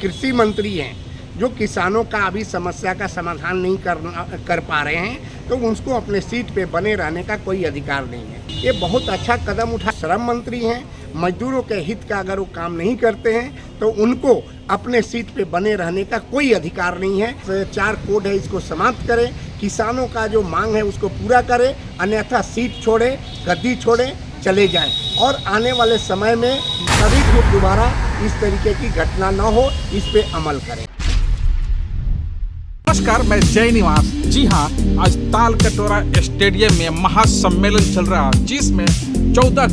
कृषि मंत्री हैं जो किसानों का अभी समस्या का समाधान नहीं कर पा रहे हैं, तो उसको अपने सीट पे बने रहने का कोई अधिकार नहीं है। ये बहुत अच्छा कदम उठा। श्रम मंत्री हैं, मजदूरों के हित का अगर वो काम नहीं करते हैं तो उनको अपने सीट पे बने रहने का कोई अधिकार नहीं है। 4 कोड है, इसको समाप्त करें, किसानों का जो मांग है उसको पूरा करें, अन्यथा सीट छोड़े, गद्दी छोड़े, चले जाएं और आने वाले समय में कभी फिर दोबारा इस तरीके की घटना न हो, इस पे अमल करें। नमस्कार, मैं जय निवास। जी हाँ, आज ताल कटोरा स्टेडियम में महासम्मेलन चल रहा है, जिसमें 14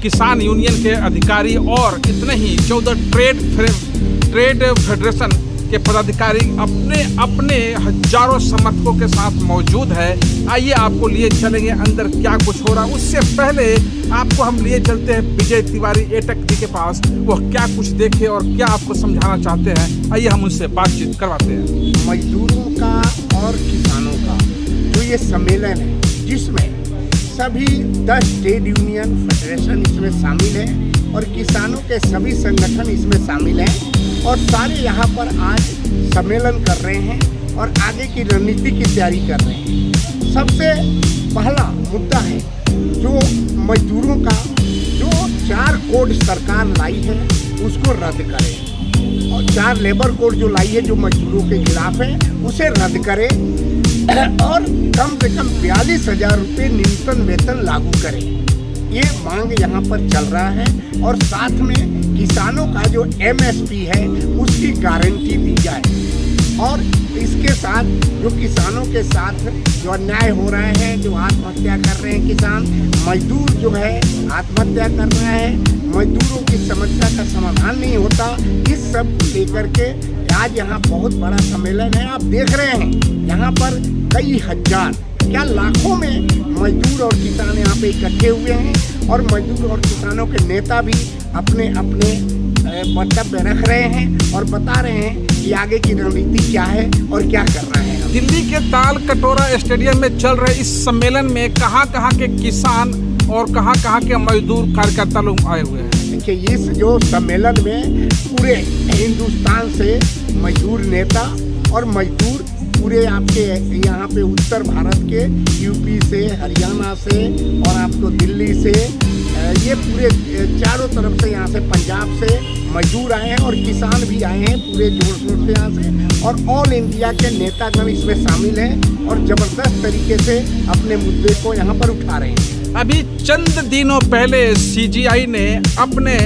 किसान यूनियन के अधिकारी और इतने ही 14 ट्रेड फेडरेशन के पदाधिकारी अपने हजारों समर्थकों के साथ मौजूद है। आइए आपको लिए चलेंगे अंदर क्या कुछ हो रहा है। उससे पहले आपको हम लिए चलते हैं विजय तिवारी एटक जी के पास, वो क्या कुछ देखे और क्या आपको समझाना चाहते हैं। आइए हम उनसे बातचीत करवाते हैं। मजदूरों का और किसानों का जो ये सम्मेलन है, जिसमें सभी 10 ट्रेड यूनियन फेडरेशन इसमें शामिल है और किसानों के सभी संगठन इसमें शामिल हैं और सारे यहाँ पर आज सम्मेलन कर रहे हैं और आगे की रणनीति की तैयारी कर रहे हैं। सबसे पहला मुद्दा है जो मजदूरों का जो 4 कोड सरकार लाई है उसको रद्द करें और 4 लेबर कोड जो लाई है जो मजदूरों के खिलाफ है उसे रद्द करें और कम से कम 42,000 रुपये न्यूनतम वेतन लागू करें। ये मांग यहाँ पर चल रहा है और साथ में किसानों का जो MSP है उसकी गारंटी दी जाए और इसके साथ जो किसानों के साथ जो अन्याय हो रहा है, जो आत्महत्या कर रहे हैं किसान, मजदूर जो है आत्महत्या कर रहा है, मजदूरों की समस्या का समाधान नहीं होता, इस सब को लेकर के आज यहाँ बहुत बड़ा सम्मेलन है। आप देख रहे हैं यहाँ पर कई हजार क्या लाखों में मजदूर और किसान यहाँ पे इकट्ठे हुए हैं और मजदूर और किसानों के नेता भी अपने अपने वक्तव्य रख रहे हैं और बता रहे हैं कि आगे की रणनीति क्या है और क्या करना है। दिल्ली के ताल कटोरा स्टेडियम में चल रहे इस सम्मेलन में कहाँ के किसान और कहाँ के मजदूर कार्यकर्ता लोग आए हुए हैं। देखिए, इस जो सम्मेलन में पूरे हिंदुस्तान से मजदूर नेता और मजदूर पूरे आपके यहाँ पे उत्तर भारत के यूपी से, हरियाणा से और आपको दिल्ली से, ये पूरे चारों तरफ से, यहाँ से पंजाब से मजदूर आए हैं और किसान भी आए हैं पूरे जोर शोर से यहाँ से और ऑल इंडिया के नेतागण इसमें शामिल हैं और ज़बरदस्त तरीके से अपने मुद्दे को यहाँ पर उठा रहे हैं। अभी चंद दिनों पहले CGI ने अपने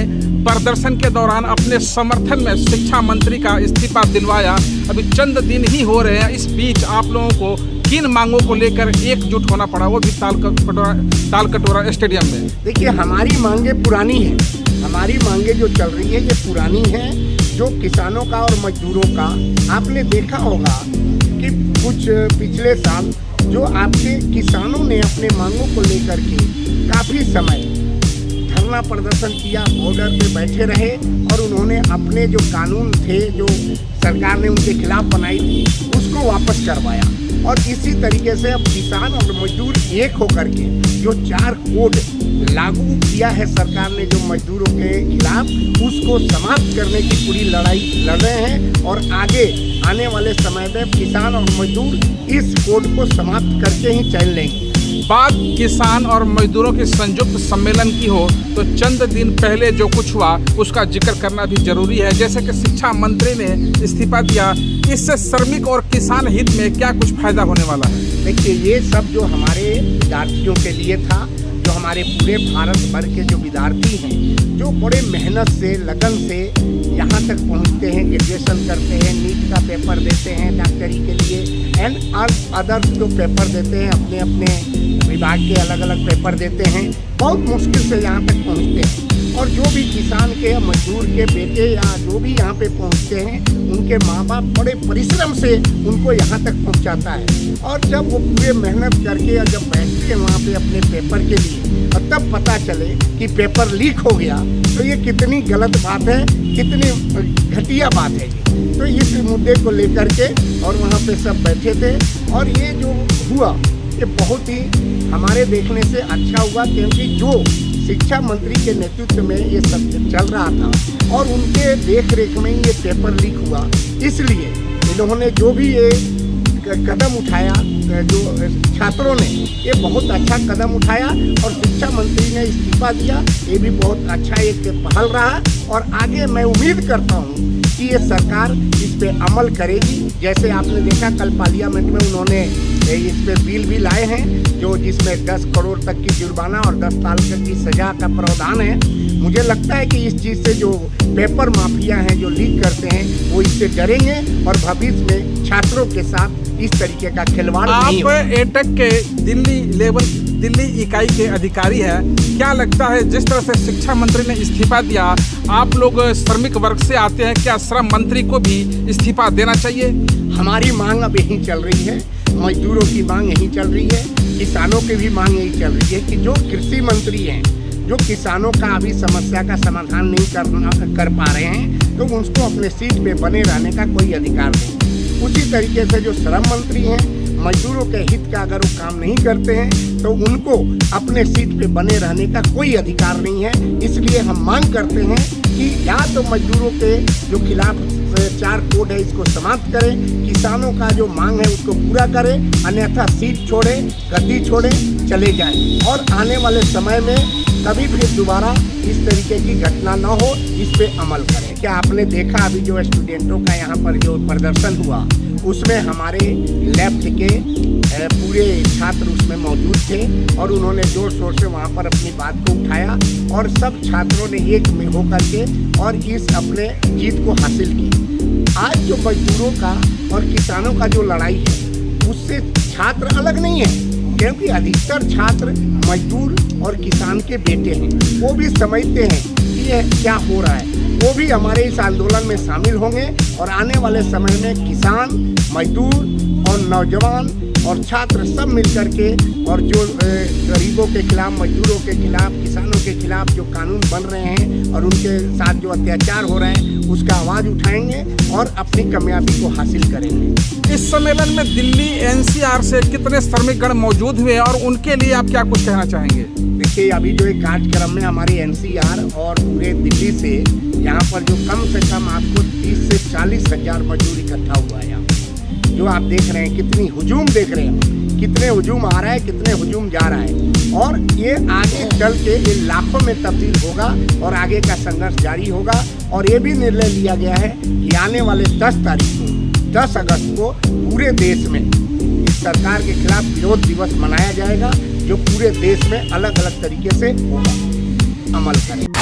प्रदर्शन के दौरान अपने समर्थन में शिक्षा मंत्री का इस्तीफा दिलवाया। अभी चंद दिन ही हो रहे हैं, इस बीच आप लोगों को किन मांगों को लेकर एकजुट होना पड़ा, वो भी ताल कटोरा स्टेडियम में? देखिए, हमारी मांगे पुरानी हैं, हमारी मांगे जो चल रही है ये पुरानी है। जो किसानों का और मजदूरों का आपने देखा होगा कि कुछ पिछले साल जो आपके किसानों ने अपने मांगों को लेकर के काफ़ी समय धरना प्रदर्शन किया, बॉर्डर पे बैठे रहे और उन्होंने अपने जो कानून थे जो सरकार ने उनके खिलाफ बनाई थी उसको वापस करवाया और इसी तरीके से अब किसान और मजदूर एक होकर के जो 4 कोड लागू किया है सरकार ने जो मजदूरों के खिलाफ, उसको समाप्त करने की पूरी लड़ाई लड़ रहे हैं और आगे आने वाले समय में किसान और मजदूर इस कोड को समाप्त करके ही चल लेंगे। बात किसान और मजदूरों के संयुक्त सम्मेलन की हो तो चंद दिन पहले जो कुछ हुआ उसका जिक्र करना भी जरूरी है। जैसे कि शिक्षा मंत्री ने इस्तीफा दिया, इससे श्रमिक और किसान हित में क्या कुछ फायदा होने वाला है? देखिए, ये सब जो हमारे विद्यार्थियों के लिए था, जो हमारे पूरे भारत भर के जो विद्यार्थी हैं जो बड़े मेहनत से, लगन से यहाँ तक पहुँचते हैं, ग्रेजुएशन करते हैं, नीट का पेपर देते हैं डॉक्टरी के लिए एंड अदर्स जो पेपर देते हैं, अपने अपने विभाग के अलग अलग पेपर देते हैं, बहुत मुश्किल से यहाँ तक पहुँचते हैं और जो भी किसान के या मजदूर के बेटे या जो भी यहाँ पे पहुँचते हैं उनके माँ बाप बड़े परिश्रम से उनको यहाँ तक पहुँचाता है और जब वो पूरे मेहनत करके या जब बैठते हैं वहाँ पे अपने पेपर के लिए और तब पता चले कि पेपर लीक हो गया तो ये कितनी गलत बात है, कितनी घटिया बात है। तो इस मुद्दे को लेकर के और वहाँ पे सब बैठे थे और ये जो हुआ ये बहुत ही हमारे देखने से अच्छा हुआ क्योंकि जो शिक्षा मंत्री के नेतृत्व में ये सब चल रहा था और उनके देख रेख में ये पेपर लीक हुआ। इसलिए इन्होंने जो भी ये कदम उठाया, जो छात्रों ने ये बहुत अच्छा कदम उठाया और शिक्षा मंत्री ने इस्तीफा दिया, ये भी बहुत अच्छा एक पहल रहा। और आगे मैं उम्मीद करता हूँ कि ये सरकार इस पे अमल करेगी। जैसे आपने देखा कल पार्लियामेंट में उन्होंने इस पे बिल भी लाए हैं जो जिसमें 10 करोड़ तक की जुर्माना और 10 साल तक की सजा का प्रावधान है। मुझे लगता है कि इस चीज़ से जो पेपर माफिया हैं जो लीक करते हैं वो इससे डरेंगे और भविष्य में छात्रों के साथ इस तरीके का खिलवाड़ नहीं होगा। आप एटेक के दिल्ली इकाई के अधिकारी हैं, क्या लगता है जिस तरह से शिक्षा मंत्री ने इस्तीफा दिया, आप लोग श्रमिक वर्ग से आते हैं, क्या श्रम मंत्री को भी इस्तीफा देना चाहिए? हमारी मांग अब यही चल रही है, मजदूरों की मांग यही चल रही है, किसानों की भी मांग यही चल रही है कि जो कृषि मंत्री हैं, जो किसानों का अभी समस्या का समाधान नहीं कर पा रहे हैं, तो उनको अपने सीट पे बने रहने का कोई अधिकार नहीं। उसी तरीके से जो श्रम मंत्री हैं, मजदूरों के हित का अगर वो काम नहीं करते हैं तो उनको अपने सीट पे बने रहने का कोई अधिकार नहीं है। इसलिए हम मांग करते हैं कि या तो मजदूरों के जो खिलाफ 4 कोड है इसको समाप्त करें, किसानों का जो मांग है उसको पूरा करें, अन्यथा सीट छोड़े, गद्दी छोड़े, चले जाएं और आने वाले समय में कभी फिर दोबारा इस तरीके की घटना न हो, इस पे अमल करें। क्या आपने देखा अभी जो स्टूडेंटों का यहाँ पर जो प्रदर्शन हुआ उसमें हमारे लेफ्ट के पूरे छात्र उसमें मौजूद थे और उन्होंने जोर शोर से वहाँ पर अपनी बात को उठाया और सब छात्रों ने एक में होकर के और इस अपने जीत को हासिल की। आज जो मजदूरों का और किसानों का जो लड़ाई है उससे छात्र अलग नहीं है, क्योंकि अधिकतर छात्र मजदूर और किसान के बेटे हैं। वो भी समझते हैं कि ये क्या हो रहा है, वो भी हमारे इस आंदोलन में शामिल होंगे और आने वाले समय में किसान, मजदूर और नौजवान और छात्र सब मिलकर के और जो गरीबों के खिलाफ, मजदूरों के खिलाफ, किसानों के खिलाफ जो कानून बन रहे हैं और उनके साथ जो अत्याचार हो रहे हैं उसका आवाज़ उठाएंगे और अपनी कामयाबी को हासिल करेंगे। इस सम्मेलन में दिल्ली एनसीआर से कितने श्रमिकगण मौजूद हुए और उनके लिए आप क्या कुछ कहना चाहेंगे? देखिए, अभी जो एक कार्यक्रम में हमारे एनसीआर और पूरे दिल्ली से यहाँ पर जो कम से कम आपको 30 से 40 हज़ार मजदूर इकट्ठा हुआ है। यहाँ जो आप देख रहे हैं, कितनी हुजूम देख रहे हैं, कितने हुजूम आ रहा है, कितने हुजूम जा रहा है और ये आगे चल के ये लाखों में तब्दील होगा और आगे का संघर्ष जारी होगा। और ये भी निर्णय लिया गया है कि आने वाले 10 तारीख को, 10 अगस्त को पूरे देश में इस सरकार के खिलाफ विरोध दिवस मनाया जाएगा, जो पूरे देश में अलग अलग तरीके से होगा। अमल करें।